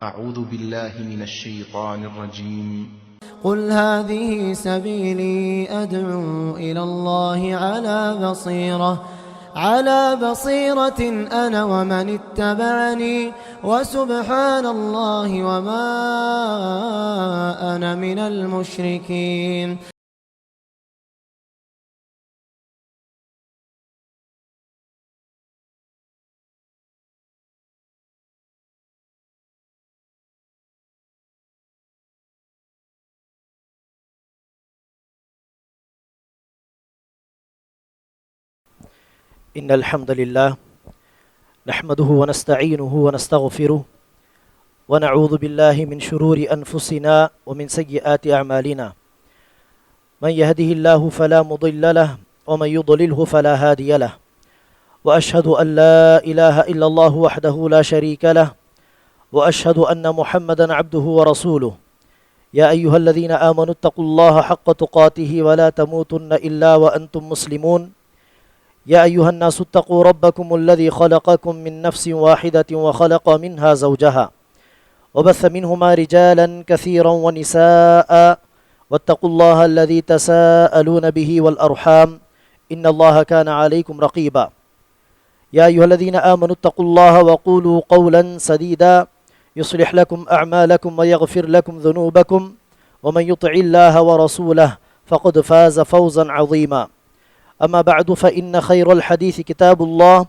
أعوذ بالله من الشيطان الرجيم. قل هذه سبيلي أدعو إلى الله على بصيرة أنا ومن اتبعني وسبحان الله وما أنا من المشركين. إن الحمد لله نحمده ونستعينه ونستغفره ونعوذ بالله من شرور أنفسنا ومن سيئات أعمالنا من يهده الله فلا مضل له ومن يضلله فلا هادي له وأشهد أن لا إله إلا الله وحده لا شريك له وأشهد أن محمدا عبده ورسوله يا أيها الذين آمنوا اتقوا الله حق تقاته ولا تموتن إلا وأنتم مسلمون يا أيها الناس اتقوا ربكم الذي خلقكم من نفس واحدة وخلق منها زوجها وبث منهما رجالا كثيرا ونساء واتقوا الله الذي تساءلون به والأرحام إن الله كان عليكم رقيبا يا أيها الذين آمنوا اتقوا الله وقولوا قولا سديدا يصلح لكم أعمالكم ويغفر لكم ذنوبكم ومن يطع الله ورسوله فقد فاز فوزا عظيما. أما بعد فإن خير الحديث كتاب الله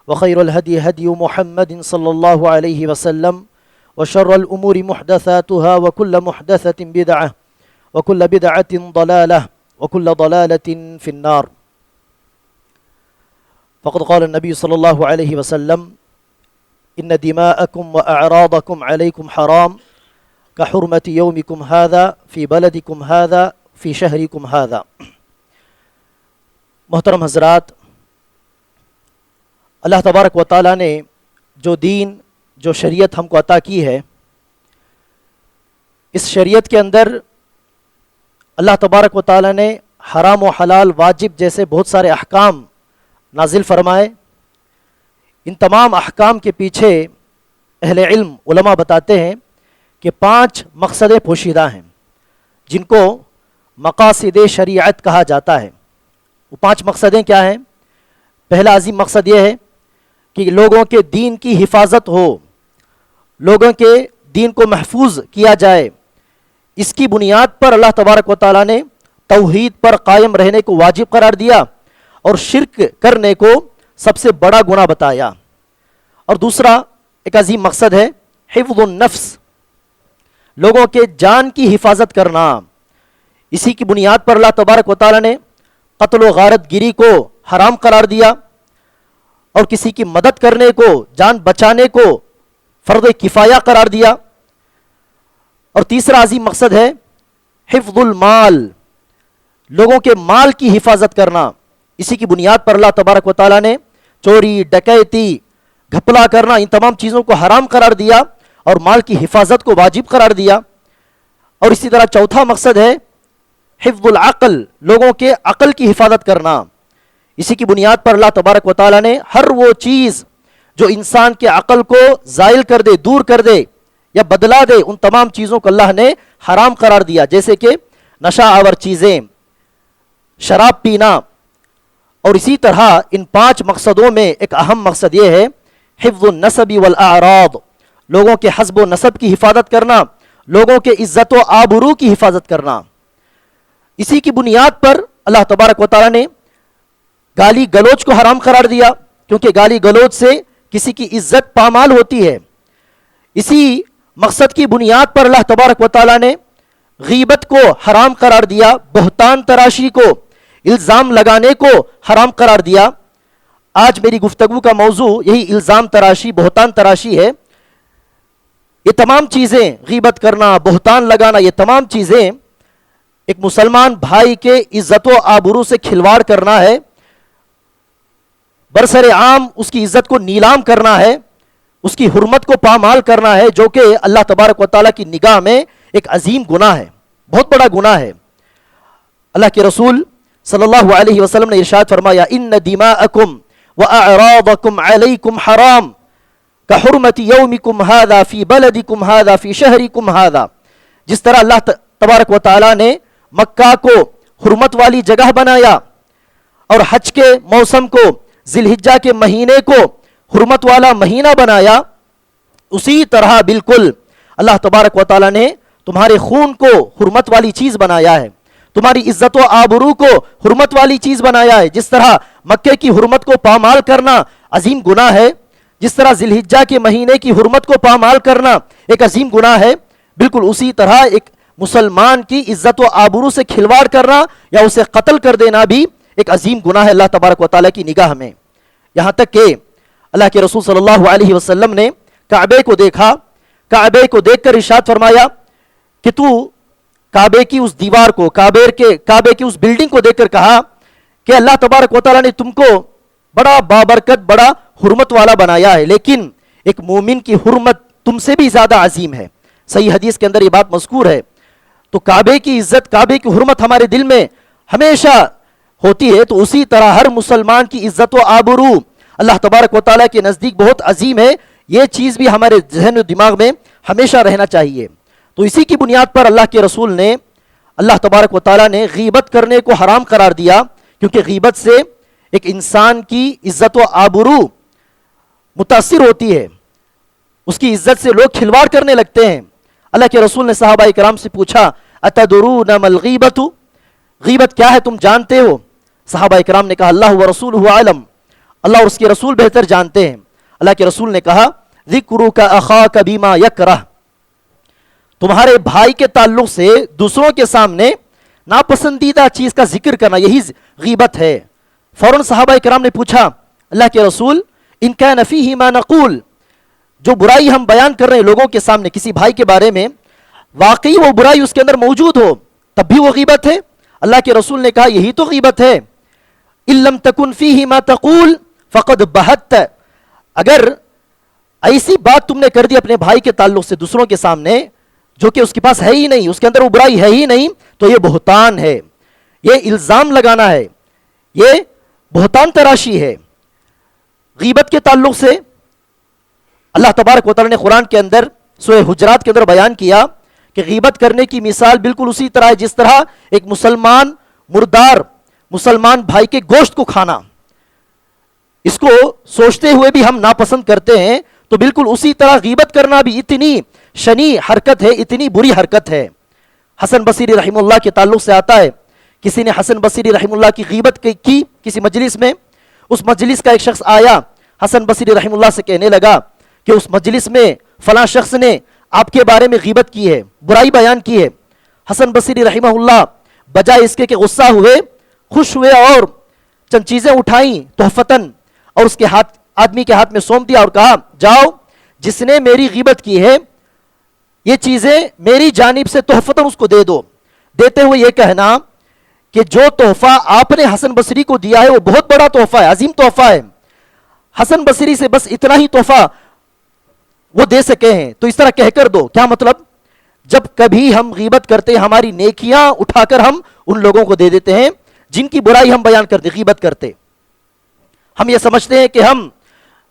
وخير الهدي هدي محمد صلى الله عليه وسلم وشر الأمور محدثاتها وكل محدثة بدعة وكل بدعة ضلالة وكل ضلالة في النار. فقد قال النبي صلى الله عليه وسلم إن دماءكم وأعراضكم عليكم حرام كحرمة يومكم هذا في بلدكم هذا في شهركم هذا. محترم حضرات، اللہ تبارک و تعالیٰ نے جو دین جو شریعت ہم کو عطا کی ہے، اس شریعت کے اندر اللہ تبارک و تعالیٰ نے حرام و حلال واجب جیسے بہت سارے احکام نازل فرمائے. ان تمام احکام کے پیچھے اہل علم علماء بتاتے ہیں کہ 5 مقصد پوشیدہ ہیں جن کو مقاصد شریعت کہا جاتا ہے. وہ 5 مقصدیں کیا ہیں؟ پہلا عظیم مقصد یہ ہے کہ لوگوں کے دین کی حفاظت ہو، لوگوں کے دین کو محفوظ کیا جائے. اس کی بنیاد پر اللہ تبارک و تعالیٰ نے توحید پر قائم رہنے کو واجب قرار دیا اور شرک کرنے کو سب سے بڑا گناہ بتایا. اور دوسرا ایک عظیم مقصد ہے حفظ النفس، لوگوں کے جان کی حفاظت کرنا. اسی کی بنیاد پر اللہ تبارک و تعالیٰ نے قتل و غارت گیری کو حرام قرار دیا اور کسی کی مدد کرنے کو، جان بچانے کو فرض کفایہ قرار دیا. اور تیسرا عظیم مقصد ہے حفظ المال، لوگوں کے مال کی حفاظت کرنا. اسی کی بنیاد پر اللہ تبارک و تعالیٰ نے چوری، ڈکیتی، گھپلا کرنا، ان تمام چیزوں کو حرام قرار دیا اور مال کی حفاظت کو واجب قرار دیا. اور اسی طرح چوتھا مقصد ہے حفظ العقل، لوگوں کے عقل کی حفاظت کرنا. اسی کی بنیاد پر اللہ تبارک و تعالیٰ نے ہر وہ چیز جو انسان کے عقل کو زائل کر دے، دور کر دے یا بدلا دے، ان تمام چیزوں کو اللہ نے حرام قرار دیا، جیسے کہ نشہ آور چیزیں، شراب پینا. اور اسی طرح ان 5 مقصدوں میں ایک اہم مقصد یہ ہے حفظ النسب والاعراض، لوگوں کے حسب و نسب کی حفاظت کرنا، لوگوں کے عزت و آبرو کی حفاظت کرنا. اسی کی بنیاد پر اللہ تبارک و تعالیٰ نے گالی گلوچ کو حرام قرار دیا، کیونکہ گالی گلوچ سے کسی کی عزت پامال ہوتی ہے. اسی مقصد کی بنیاد پر اللہ تبارک و تعالیٰ نے غیبت کو حرام قرار دیا، بہتان تراشی کو، الزام لگانے کو حرام قرار دیا. آج میری گفتگو کا موضوع یہی الزام تراشی، بہتان تراشی ہے. یہ تمام چیزیں، غیبت کرنا، بہتان لگانا، یہ تمام چیزیں ایک مسلمان بھائی کے عزت و آبرو سے کھلواڑ کرنا ہے، برسر عام اس کی عزت کو نیلام کرنا ہے، اس کی حرمت کو پامال کرنا ہے، جو کہ اللہ تبارک و تعالیٰ کی نگاہ میں ایک عظیم گناہ ہے، بہت بڑا گناہ ہے. اللہ کے رسول صلی اللہ علیہ وسلم نے ارشاد فرمایا ان دماءکم واعراضکم علیکم حرام کحرمت یومکم ھذا فی بلدکم ھذا فی شہرکم ھذا، جس طرح اللہ تبارک و تعالیٰ نے مکہ کو حرمت والی جگہ بنایا اور حج کے موسم کو، ذی الحجہ کے مہینے کو حرمت والا مہینہ بنایا، اسی طرح بالکل اللہ تبارک و تعالیٰ نے تمہارے خون کو حرمت والی چیز بنایا ہے، تمہاری عزت و آبرو کو حرمت والی چیز بنایا ہے۔ جس طرح مکے کی حرمت کو پامال کرنا عظیم گناہ ہے، جس طرح ذی الحجہ کے مہینے کی حرمت کو پامال کرنا ایک عظیم گناہ ہے، بالکل اسی طرح ایک مسلمان کی عزت و آبرو سے کھلواڑ کرنا یا اسے قتل کر دینا بھی ایک عظیم گناہ ہے اللہ تبارک و تعالیٰ کی نگاہ میں۔ یہاں تک کہ اللہ کے رسول صلی اللہ علیہ وسلم نے کعبے کو دیکھا، کعبے کو دیکھ کر ارشاد فرمایا کہ تو کعبے کی اس دیوار کو، کعبے کی اس بلڈنگ کو دیکھ کر کہا کہ اللہ تبارک و تعالیٰ نے تم کو بڑا بابرکت، بڑا حرمت والا بنایا ہے، لیکن ایک مومن کی حرمت تم سے بھی زیادہ عظیم ہے۔ صحیح حدیث کے اندر یہ بات مذکور ہے۔ تو کعبے کی عزت، کعبے کی حرمت ہمارے دل میں ہمیشہ ہوتی ہے، تو اسی طرح ہر مسلمان کی عزت و آبرو اللہ تبارک و تعالیٰ کے نزدیک بہت عظیم ہے۔ یہ چیز بھی ہمارے ذہن و دماغ میں ہمیشہ رہنا چاہیے۔ تو اسی کی بنیاد پر اللہ کے رسول نے، اللہ تبارک و تعالیٰ نے غیبت کرنے کو حرام قرار دیا، کیونکہ غیبت سے ایک انسان کی عزت و آبرو متاثر ہوتی ہے، اس کی عزت سے لوگ کھلواڑ کرنے لگتے ہیں۔ اللہ کے رسول نے صحابہ کرام سے پوچھا اتدرون ما الغیبۃ، غیبت کیا ہے تم جانتے ہو؟ صحابہ کرام نے کہا اللہ و رسولہ اعلم، اللہ اور اس کے رسول بہتر جانتے ہیں۔ اللہ کے رسول نے کہا ذکرک اخاک بما یکرہ، تمہارے بھائی کے تعلق سے دوسروں کے سامنے ناپسندیدہ چیز کا ذکر کرنا، یہی غیبت ہے۔ فوراً صحابہ کرام نے پوچھا اللہ کے رسول ان کان فیہ ما نقول، جو برائی ہم بیان کر رہے ہیں لوگوں کے سامنے کسی بھائی کے بارے میں، واقعی وہ برائی اس کے اندر موجود ہو تب بھی وہ غیبت ہے؟ اللہ کے رسول نے کہا یہی تو غیبت ہے۔ ان لم تکن فیہ ما تقول فقد بہت، اگر ایسی بات تم نے کر دی اپنے بھائی کے تعلق سے دوسروں کے سامنے جو کہ اس کے پاس ہے ہی نہیں، اس کے اندر وہ برائی ہے ہی نہیں، تو یہ بہتان ہے، یہ الزام لگانا ہے، یہ بہتان تراشی ہے۔ غیبت کے تعلق سے اللہ تبارک و تعالیٰ نے قرآن کے اندر سورہ حجرات کے اندر بیان کیا کہ غیبت کرنے کی مثال بالکل اسی طرح ہے جس طرح ایک مسلمان مردار مسلمان بھائی کے گوشت کو کھانا، اس کو سوچتے ہوئے بھی ہم ناپسند کرتے ہیں، تو بالکل اسی طرح غیبت کرنا بھی اتنی شنی حرکت ہے، اتنی بری حرکت ہے۔ حسن بصری رحمہ اللہ کے تعلق سے آتا ہے، کسی نے حسن بصری رحمہ اللہ کی غیبت کی کسی مجلس میں، اس مجلس کا ایک شخص آیا حسن بصری رحمہ اللہ سے کہنے لگا کہ اس مجلس میں فلاں شخص نے آپ کے بارے میں غیبت کی ہے، برائی بیان کی ہے۔ حسن بصری رحمہ اللہ بجائے اس کے کہ غصہ ہوئے، خوش ہوئے اور چند چیزیں اٹھائیں تحفتاً اور اس کے آدمی کے ہاتھ میں سونپ دیا اور کہا جاؤ، جس نے میری غیبت کی ہے یہ چیزیں میری جانب سے تحفتاً اس کو دے دو۔ دیتے ہوئے یہ کہنا کہ جو تحفہ آپ نے حسن بصری کو دیا ہے وہ بہت بڑا تحفہ ہے، عظیم تحفہ ہے، حسن بصری سے بس اتنا ہی تحفہ وہ دے سکے ہیں، تو اس طرح کہہ کر دو۔ کیا مطلب؟ جب کبھی ہم غیبت کرتے ہماری نیکیاں اٹھا کر ہم ان لوگوں کو دے دیتے ہیں جن کی برائی ہم بیان کرتے، غیبت کرتے۔ ہم یہ سمجھتے ہیں کہ ہم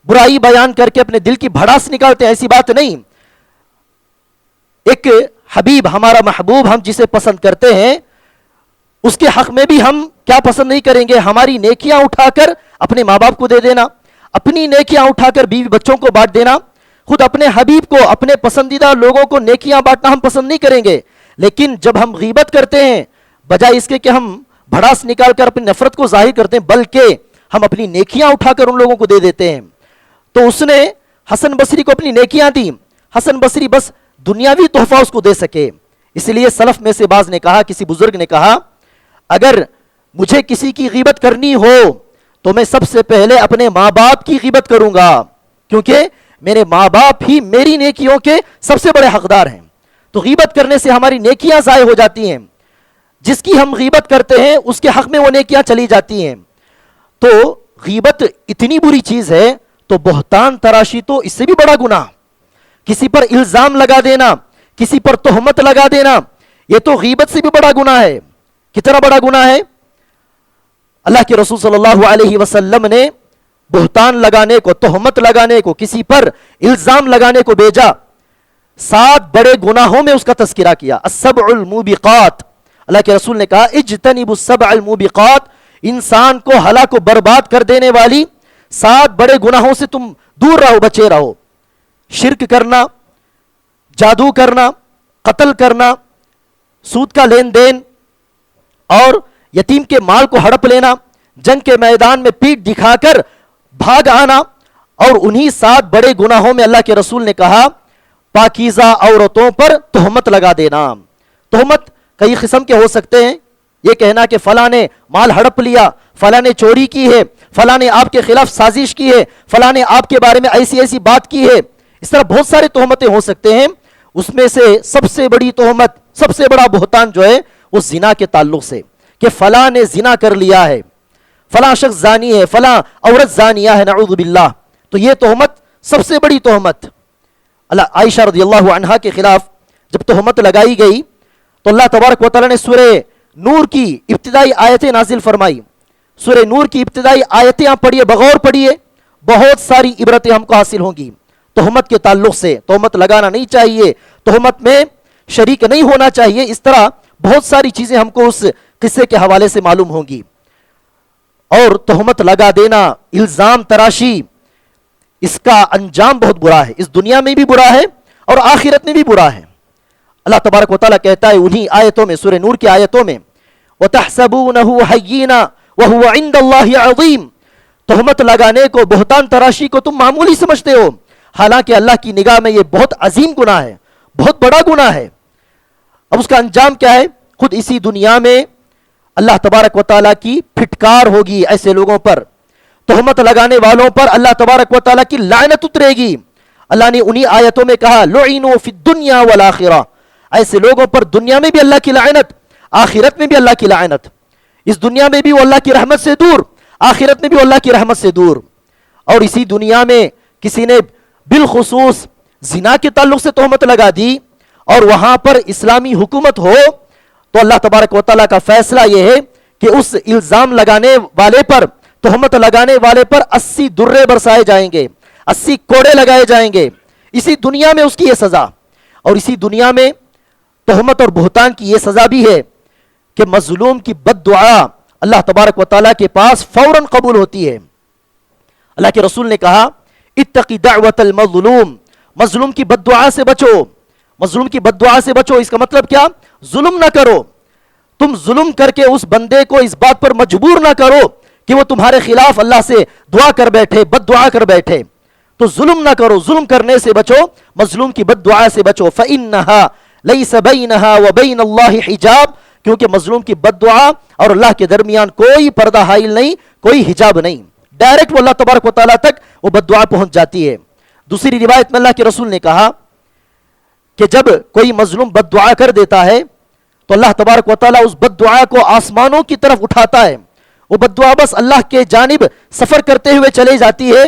برائی بیان کر کے اپنے دل کی بھڑاس نکالتے ہیں، ایسی بات نہیں۔ ایک حبیب، ہمارا محبوب، ہم جسے پسند کرتے ہیں اس کے حق میں بھی ہم کیا پسند نہیں کریں گے؟ ہماری نیکیاں اٹھا کر اپنے ماں باپ کو دے دینا، اپنی نیکیاں اٹھا کر بیوی بچوں کو بانٹ دینا۔ خود اپنے حبیب کو، اپنے پسندیدہ لوگوں کو نیکیاں بانٹنا ہم پسند نہیں کریں گے، لیکن جب ہم غیبت کرتے ہیں بجائے اس کے کہ ہم بھڑاس نکال کر اپنی نفرت کو ظاہر کرتے ہیں، بلکہ ہم اپنی نیکیاں اٹھا کر ان لوگوں کو دے دیتے ہیں۔ تو اس نے حسن بصری کو اپنی نیکیاں دی، حسن بصری بس دنیاوی تحفہ اس کو دے سکے۔ اس لیے سلف میں سے بعض نے کہا، کسی بزرگ نے کہا اگر مجھے کسی کی غیبت کرنی ہو تو میں سب سے پہلے اپنے ماں باپ کی غیبت کروں گا، کیونکہ میرے ماں باپ ہی میری نیکیوں کے سب سے بڑے حقدار ہیں۔ تو غیبت کرنے سے ہماری نیکیاں ضائع ہو جاتی ہیں، جس کی ہم غیبت کرتے ہیں اس کے حق میں وہ نیکیاں چلی جاتی ہیں۔ تو غیبت اتنی بری چیز ہے، تو بہتان تراشی تو اس سے بھی بڑا گناہ، کسی پر الزام لگا دینا، کسی پر تہمت لگا دینا، یہ تو غیبت سے بھی بڑا گناہ ہے۔ کتنا بڑا گناہ ہے؟ اللہ کے رسول صلی اللہ علیہ وسلم نے بہتان لگانے کو, تہمت لگانے کو, کسی پر الزام لگانے کو بھیجا. 7 بڑے گناہوں میں اس کا تذکرہ کیا. السبع الموبقات, اللہ کے رسول نے کہا اجتنبوا السبع الموبقات, انسان کو ہلاک و برباد کر دینے والی 7 بڑے گناہوں سے تم دور رہو, بچے رہو. شرک کرنا, جادو کرنا, قتل کرنا, سود کا لین دین, اور یتیم کے مال کو ہڑپ لینا, جنگ کے میدان میں پیٹ دکھا کر بھاگ آنا. اور انہی 7 بڑے گناہوں میں اللہ کے رسول نے کہا پاکیزہ عورتوں پر تہمت لگا دینا. تہمت کئی قسم کے ہو سکتے ہیں. یہ کہنا کہ فلاں نے مال ہڑپ لیا, فلاں نے چوری کی ہے, فلاں نے آپ کے خلاف سازش کی ہے, فلاں نے آپ کے بارے میں ایسی ایسی بات کی ہے. اس طرح بہت سارے تہمتیں ہو سکتے ہیں. اس میں سے سب سے بڑی تہمت, سب سے بڑا بہتان جو ہے وہ زنا کے تعلق سے, کہ فلاں نے زنا کر لیا ہے, فلاں شخص زانی ہے, فلاں عورت زانیہ ہے, نعوذ باللہ. تو یہ تہمت سب سے بڑی تہمت. عائشہ رضی اللہ عنہا کے خلاف جب تہمت لگائی گئی تو اللہ تبارک و تعالیٰ نے سورہ نور کی ابتدائی آیتیں نازل فرمائی. سورہ نور کی ابتدائی آیتیں آپ پڑھیے, بغور پڑھیے, بہت ساری عبرتیں ہم کو حاصل ہوں گی تہمت کے تعلق سے. تہمت لگانا نہیں چاہیے, تہمت میں شریک نہیں ہونا چاہیے. اس طرح بہت ساری چیزیں ہم کو اس قصے کے حوالے سے معلوم ہوں گی. اور تہمت لگا دینا, الزام تراشی, اس کا انجام بہت برا ہے. اس دنیا میں بھی برا ہے اور آخرت میں بھی برا ہے. اللہ تبارک و تعالیٰ کہتا ہے انہی آیتوں میں, سورہ نور کی آیتوں میں, وَتَحْسَبُونَهُ حَيِّنًا وَهُوَ عِنْدَ اللَّهِ عَظِيمٌ. تہمت لگانے کو, بہتان تراشی کو تم معمولی سمجھتے ہو, حالانکہ اللہ کی نگاہ میں یہ بہت عظیم گناہ ہے, بہت بڑا گناہ ہے. اب اس کا انجام کیا ہے؟ خود اسی دنیا میں اللہ تبارک و تعالیٰ کی پھٹکار ہوگی ایسے لوگوں پر. تہمت لگانے والوں پر اللہ تبارک و تعالیٰ کی لعنت اترے گی. اللہ نے انہی آیتوں میں کہا لعنوا فی الدنیا والآخرہ. ایسے لوگوں پر دنیا میں بھی اللہ کی لعنت, آخرت میں بھی اللہ کی لعنت. اس دنیا میں بھی وہ اللہ کی رحمت سے دور, آخرت میں بھی وہ اللہ کی رحمت سے دور. اور اسی دنیا میں کسی نے بالخصوص زنا کے تعلق سے تہمت لگا دی اور وہاں پر اسلامی حکومت ہو, تو اللہ تبارک و تعالیٰ کا فیصلہ یہ ہے کہ اس الزام لگانے والے پر, تہمت لگانے والے پر 80 درے برسائے جائیں گے, 80 کوڑے لگائے جائیں گے. اسی دنیا میں اس کی یہ سزا. اور اسی دنیا میں تہمت اور بہتان کی یہ سزا بھی ہے کہ مظلوم کی بد دعا اللہ تبارک و تعالیٰ کے پاس فوراً قبول ہوتی ہے. اللہ کے رسول نے کہا اتقی دعوت المظلوم, مظلوم کی بد دعا سے بچو, مظلوم کی بد دعا سے بچو. اس کا مطلب کیا؟ ظلم نہ کرو. تم ظلم کر کے اس بندے کو اس بات پر مجبور نہ کرو کہ وہ تمہارے خلاف اللہ سے دعا کر بیٹھے, بد دعا کر بیٹھے. تو ظلم نہ کرو, ظلم کرنے سے بچو, مظلوم کی بد دعا سے بچو. فإنها ليس بينها وبين الله حجاب, کیونکہ مظلوم کی بد دعا اور اللہ کے درمیان کوئی پردہ حائل نہیں, کوئی حجاب نہیں, ڈائریکٹ وہ اللہ تبارک و تعالیٰ تک وہ بد دعا پہنچ جاتی ہے. دوسری روایت میں اللہ کے رسول نے کہا کہ جب کوئی مظلوم بد دعا کر دیتا ہے تو اللہ تبارک و تعالیٰ اس بد دعا کو آسمانوں کی طرف اٹھاتا ہے. وہ بد دعا بس اللہ کے جانب سفر کرتے ہوئے چلے جاتی ہے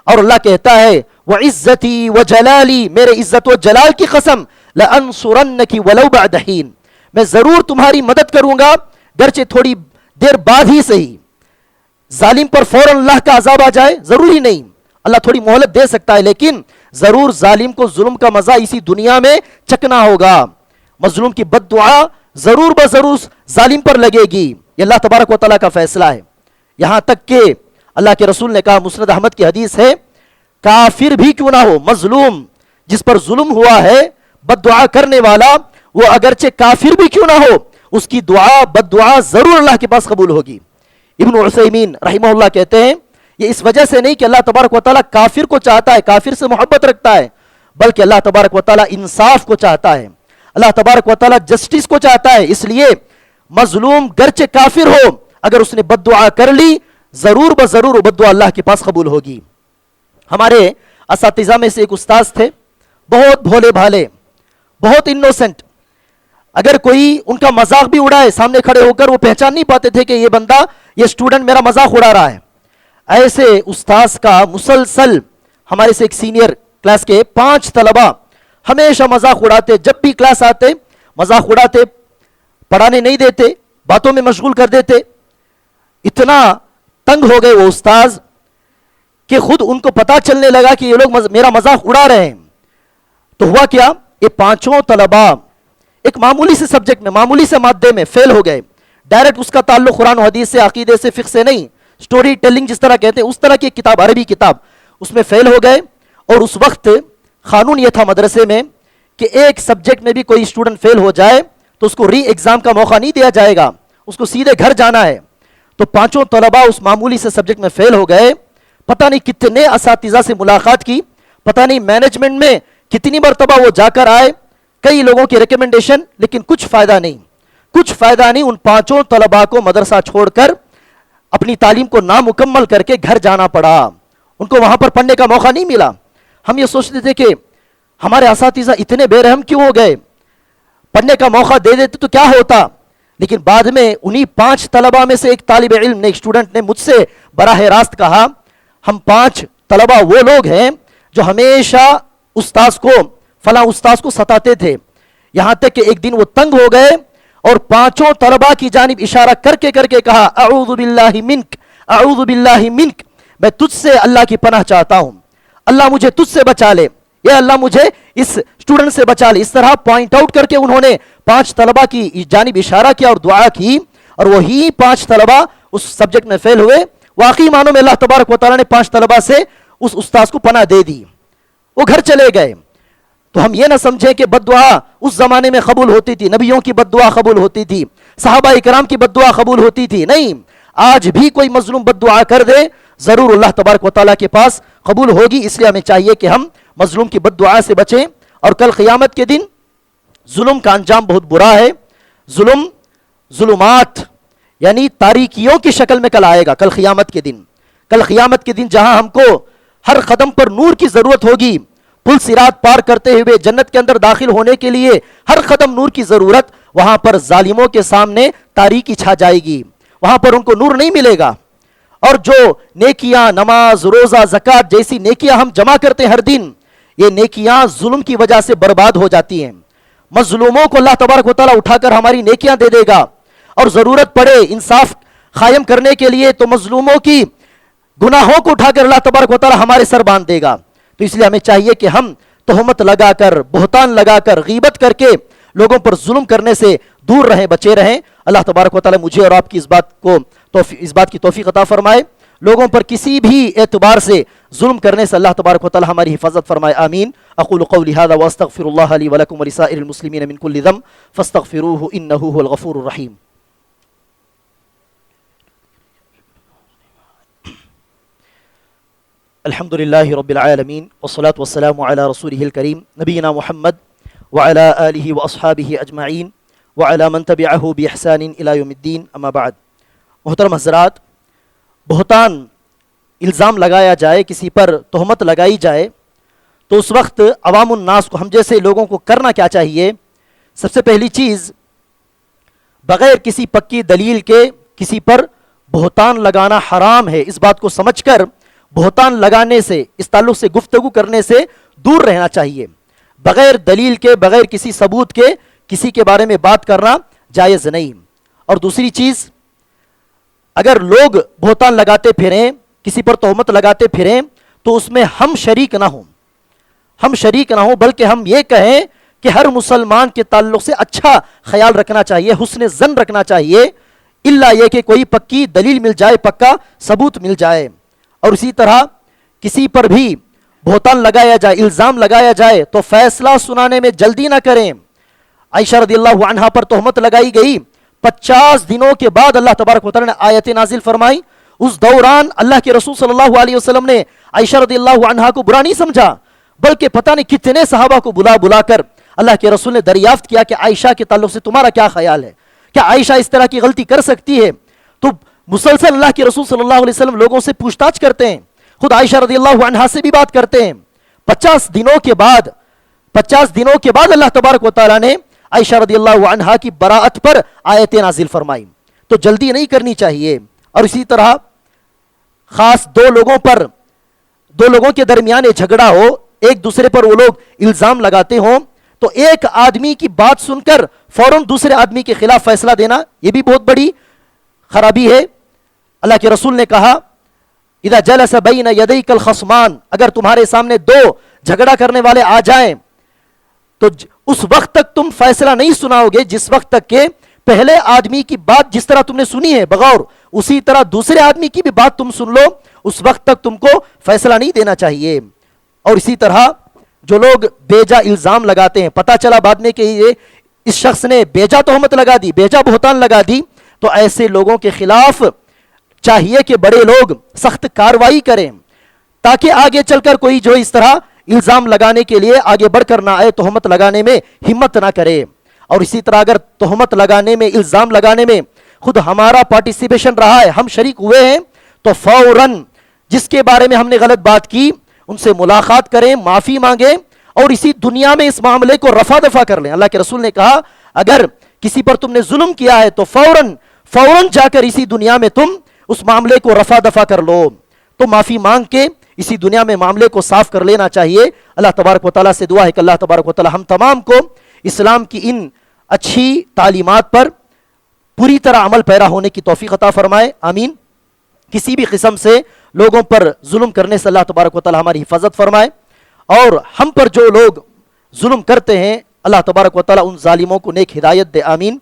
اور اللہ کہتا ہے وَعِزَّتِي وَجَلَالِي, میرے عزت و جلال کی قسم, لَأَنصُرَنَّكِ وَلَوْ بَعْدَ حِينٍ, میں ضرور تمہاری مدد کروں گا گرچہ تھوڑی دیر بعد ہی صحیح. ظالم پر فوراً اللہ کا عذاب آ جائے ضروری نہیں, اللہ تھوڑی مہلت دے سکتا ہے, لیکن ضرور ظالم کو ظلم کا مزہ اسی دنیا میں چکنا ہوگا. مظلوم کی بد دعا ضرور بضرور ظالم پر لگے گی. یہ اللہ تبارک و تعالیٰ کا فیصلہ ہے. یہاں تک کہ اللہ کے رسول نے کہا, مسند احمد کی حدیث ہے, کافر بھی کیوں نہ ہو, مظلوم جس پر ظلم ہوا ہے, بد دعا کرنے والا, وہ اگرچہ کافر بھی کیوں نہ ہو, اس کی دعا بد دعا ضرور اللہ کے پاس قبول ہوگی. ابن عثیمین رحمہ اللہ کہتے ہیں یہ اس وجہ سے نہیں کہ اللہ تبارک و تعالیٰ کافر کو چاہتا ہے, کافر سے محبت رکھتا ہے, بلکہ اللہ تبارک و تعالیٰ انصاف کو چاہتا ہے, اللہ تبارک و تعالیٰ جسٹس کو چاہتا ہے. اس لیے مظلوم گرچہ کافر ہو, اگر اس نے بد دعا کر لی ضرور بضرور بد دعا اللہ کے پاس قبول ہوگی. ہمارے اساتذہ میں سے ایک استاذ تھے, بہت بھولے بھالے, بہت انوسنٹ. اگر کوئی ان کا مذاق بھی اڑائے سامنے کھڑے ہو کر, وہ پہچان نہیں پاتے تھے کہ یہ بندہ, یہ اسٹوڈنٹ میرا مذاق اڑا رہا ہے. ایسے استاذ کا مسلسل ہمارے سے ایک سینئر کلاس کے 5 طلبہ ہمیشہ مذاق اڑاتے, جب بھی کلاس آتے مذاق اڑاتے, پڑھانے نہیں دیتے, باتوں میں مشغول کر دیتے. اتنا تنگ ہو گئے وہ استاذ کہ خود ان کو پتا چلنے لگا کہ یہ لوگ میرا مذاق اڑا رہے ہیں. تو ہوا کیا, یہ پانچوں طلباء ایک معمولی سے سبجیکٹ میں, معمولی سے مادے میں فیل ہو گئے. ڈائریکٹ اس کا تعلق قرآن و حدیث سے, عقیدے سے, فقہ سے نہیں, سٹوری ٹیلنگ جس طرح کہتے ہیں اس طرح کی ایک کتاب, عربی کتاب, اس میں فیل ہو گئے. اور اس وقت قانون یہ تھا مدرسے میں کہ ایک سبجیکٹ میں بھی کوئی اسٹوڈنٹ فیل ہو جائے تو اس کو ری ایگزام کا موقع نہیں دیا جائے گا, اس کو سیدھے گھر جانا ہے. تو پانچوں طلباء اس معمولی سے سبجیکٹ میں فیل ہو گئے. پتہ نہیں کتنے اساتذہ سے ملاقات کی, پتہ نہیں مینجمنٹ میں کتنی مرتبہ وہ جا کر آئے, کئی لوگوں کی ریکمنڈیشن, لیکن کچھ فائدہ نہیں, کچھ فائدہ نہیں. ان پانچوں طلباء کو مدرسہ چھوڑ کر اپنی تعلیم کو نامکمل کر کے گھر جانا پڑا. ان کو وہاں پر پڑھنے کا موقع نہیں ملا. ہم یہ سوچتے تھے کہ ہمارے اساتذہ اتنے بے رحم کیوں ہو گئے, پڑھنے کا موقع دے دیتے تو کیا ہوتا. لیکن بعد میں انہی 5 طلباء میں سے ایک طالب علم نے, ایک اسٹوڈنٹ نے مجھ سے براہ راست کہا, ہم 5 طلباء وہ لوگ ہیں جو ہمیشہ استاذ کو, فلاں استاذ کو ستاتے تھے. یہاں تک کہ ایک دن وہ تنگ ہو گئے اور 5 طلباء کی جانب اشارہ کر کے کہا, اعوذ باللہ منک, اعوذ باللہ منک, میں تجھ سے اللہ کی پناہ چاہتا ہوں, اللہ مجھے تجھ سے بچا لے, یا اللہ مجھے اس اسٹوڈنٹ سے بچا لے. اس طرح پوائنٹ آؤٹ کر کے انہوں نے 5 طلباء کی جانب اشارہ کیا اور دعا کی, اور وہی 5 طلباء اس سبجیکٹ میں فیل ہوئے. واقعی معنوں میں اللہ تبارک و تعالیٰ نے 5 طلباء سے اس استاذ کو پناہ دے دی, وہ گھر چلے گئے. تو ہم یہ نہ سمجھیں کہ بد دعا اس زمانے میں قبول ہوتی تھی, نبیوں کی بد دعا قبول ہوتی تھی, صحابہ کرام کی بد دعا قبول ہوتی تھی. نہیں, آج بھی کوئی مظلوم بد دعا کر دے ضرور اللہ تبارک و تعالیٰ کے پاس قبول ہوگی. اس لیے ہمیں چاہیے کہ ہم مظلوم کی بد دعا سے بچیں. اور کل قیامت کے دن ظلم کا انجام بہت برا ہے. ظلم, ظلمات یعنی تاریکیوں کی شکل میں کل آئے گا. کل قیامت کے دن, کل قیامت کے دن جہاں ہم کو ہر قدم پر نور کی ضرورت ہوگی, پل صراط پار کرتے ہوئے جنت کے اندر داخل ہونے کے لیے ہر قدم نور کی ضرورت, وہاں پر ظالموں کے سامنے تاریکی چھا جائے گی, وہاں پر ان کو نور نہیں ملے گا. اور جو نیکیاں, نماز, روزہ, زکوٰۃ جیسی نیکیاں ہم جمع کرتے ہیں ہر دن, یہ نیکیاں ظلم کی وجہ سے برباد ہو جاتی ہیں. مظلوموں کو اللہ تبارک و تعالیٰ اٹھا کر ہماری نیکیاں دے دے گا, اور ضرورت پڑے انصاف قائم کرنے کے لیے تو مظلوموں کی گناہوں کو اٹھا کر اللہ تبارک و تعالیٰ ہمارے سر باندھ دے گا. تو اس لیے ہمیں چاہیے کہ ہم تہمت لگا کر, بہتان لگا کر, غیبت کر کے لوگوں پر ظلم کرنے سے دور رہیں, بچے رہیں. اللہ تبارک و تعالیٰ مجھے اور آپ کی اس بات کی توفیق عطا فرمائے. لوگوں پر کسی بھی اعتبار سے ظلم کرنے سے اللہ تبارک و تعالیٰ ہماری حفاظت فرمائے. آمین. اقول قولی هذا واستغفر الله لي ولكم ولسائر المسلمين من كل ذنب فاستغفروه انه هو الغفور الرحيم. الحمد لله رب العالمين والصلاة والسلام على رسوله الكريم نبينا محمد وعلى آله وأصحابه أجمعين وعلى من تبعه بإحسان إلى يوم الدين. أما بعد. محترم حضرات, بہتان الزام لگایا جائے, کسی پر تہمت لگائی جائے تو اس وقت عوام الناس کو, ہم جیسے لوگوں کو کرنا کیا چاہیے؟ سب سے پہلی چیز, بغیر کسی پکی دلیل کے کسی پر بہتان لگانا حرام ہے. اس بات کو سمجھ کر بہتان لگانے سے, اس تعلق سے گفتگو کرنے سے دور رہنا چاہیے. بغیر دلیل کے, بغیر کسی ثبوت کے کسی کے بارے میں بات کرنا جائز نہیں. اور دوسری چیز, اگر لوگ بہتان لگاتے پھریں, کسی پر تہمت لگاتے پھریں, تو اس میں ہم شریک نہ ہوں, ہم شریک نہ ہوں, بلکہ ہم یہ کہیں کہ ہر مسلمان کے تعلق سے اچھا خیال رکھنا چاہیے, حسن ظن رکھنا چاہیے, الا یہ کہ کوئی پکی دلیل مل جائے, پکا ثبوت مل جائے. اور اسی طرح کسی پر بھی بہتان لگایا جائے, الزام لگایا جائے تو فیصلہ سنانے میں جلدی نہ کریں. عائشہ رضی اللہ عنہا پر تہمت لگائی گئی, 50 دنوں کے بعد اللہ تبارک و تعالی نے آیت نازل فرمائی. اس دوران اللہ کے رسول صلی اللہ علیہ وسلم نے عائشہ رضی اللہ عنہا کو برا نہیں سمجھا, بلکہ پتہ نہیں کتنے صحابہ کو بلا کر اللہ کے رسول نے دریافت کیا کہ عائشہ کے تعلق سے تمہارا کیا خیال ہے, کیا عائشہ اس طرح کی غلطی کر سکتی ہے؟ تو مسلسل اللہ کے رسول صلی اللہ علیہ وسلم لوگوں سے پوچھ تاچھ کرتے ہیں, خود عائشہ رضی اللہ عنہا سے بھی بات کرتے ہیں. 50 دنوں کے بعد اللہ تبارک و تعالیٰ نے عائشہ رضی اللہ عنہا کی براءت پر آیت نازل فرمائی. تو جلدی نہیں کرنی چاہیے. اور اسی طرح خاص دو لوگوں کے درمیان جھگڑا ہو, ایک دوسرے پر وہ لوگ الزام لگاتے ہوں, تو ایک آدمی کی بات سن کر فوراً دوسرے آدمی کے خلاف فیصلہ دینا, یہ بھی بہت بڑی خرابی ہے. اللہ کے رسول نے کہا اذا جلس بین یدیک الخصمان، اگر تمہارے سامنے دو جھگڑا کرنے والے آ جائیں تو اس وقت تک تم فیصلہ نہیں سناؤ گے جس وقت تک کہ پہلے آدمی کی بات جس طرح تم نے سنی ہے بغور، اسی طرح دوسرے آدمی کی بھی بات تم سن لو، اس وقت تک تم کو فیصلہ نہیں دینا چاہیے۔ اور اسی طرح جو لوگ بیجا الزام لگاتے ہیں، پتہ چلا بعد میں کہ یہ اس شخص نے بیجا تہمت لگا دی، بیجا بہتان لگا دی، تو ایسے لوگوں کے خلاف چاہیے کہ بڑے لوگ سخت کاروائی کریں تاکہ آگے چل کر کوئی جو اس طرح الزام لگانے کے لیے آگے بڑھ کر نہ آئے، تہمت لگانے میں ہمت نہ کرے۔ اور اسی طرح اگر تہمت لگانے میں، الزام لگانے میں خود ہمارا پارٹیسپیشن رہا ہے، ہم شریک ہوئے ہیں، تو فوراً جس کے بارے میں ہم نے غلط بات کی ان سے ملاقات کریں، معافی مانگیں، اور اسی دنیا میں اس معاملے کو رفع دفع کر لیں۔ اللہ کے رسول نے کہا اگر کسی پر تم نے ظلم کیا ہے تو فوراً جا کر اسی دنیا میں تم اس معاملے کو رفع دفع کر لو، تو معافی مانگ کے اسی دنیا میں معاملے کو صاف کر لینا چاہیے۔ اللہ تبارک و تعالیٰ سے دعا ہے کہ اللہ تبارک و تعالیٰ ہم تمام کو اسلام کی ان اچھی تعلیمات پر پوری طرح عمل پیرا ہونے کی توفیق عطا فرمائے، آمین۔ کسی بھی قسم سے لوگوں پر ظلم کرنے سے اللہ تبارک و تعالیٰ ہماری حفاظت فرمائے، اور ہم پر جو لوگ ظلم کرتے ہیں اللہ تبارک و تعالیٰ ان ظالموں کو نیک ہدایت دے، آمین۔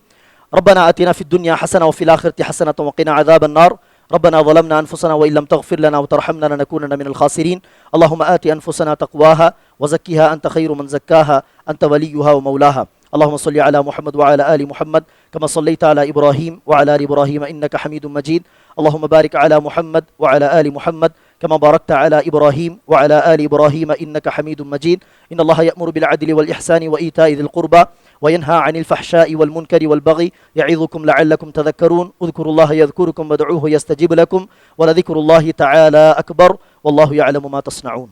ربنا آتنا فی الدنیا حسنہ وفی الآخرۃ حسنۃ وقنا عذاب النار، ربنا ظلمنا انفسنا وان لم تغفر لنا وترحمنا لنكونن من الخاسرين، اللهم آت انفسنا تقواها وزكها انت خير من زكاها انت وليها ومولاها، اللهم صل على محمد وعلى آل محمد كما صليت على إبراهيم وعلى آل إبراهيم إنك حميد مجيد، اللهم بارك على محمد وعلى آل محمد كما باركت على إبراهيم وعلى آل إبراهيم إنك حميد مجيد، إن الله يأمر بالعدل والإحسان وإيتاء ذي القربى وينهى عن الفحشاء والمنكر والبغي يعظكم لعلكم تذكرون، اذكروا الله يذكركم وادعوه يستجب لكم ولذكر الله تعالى أكبر والله يعلم ما تصنعون۔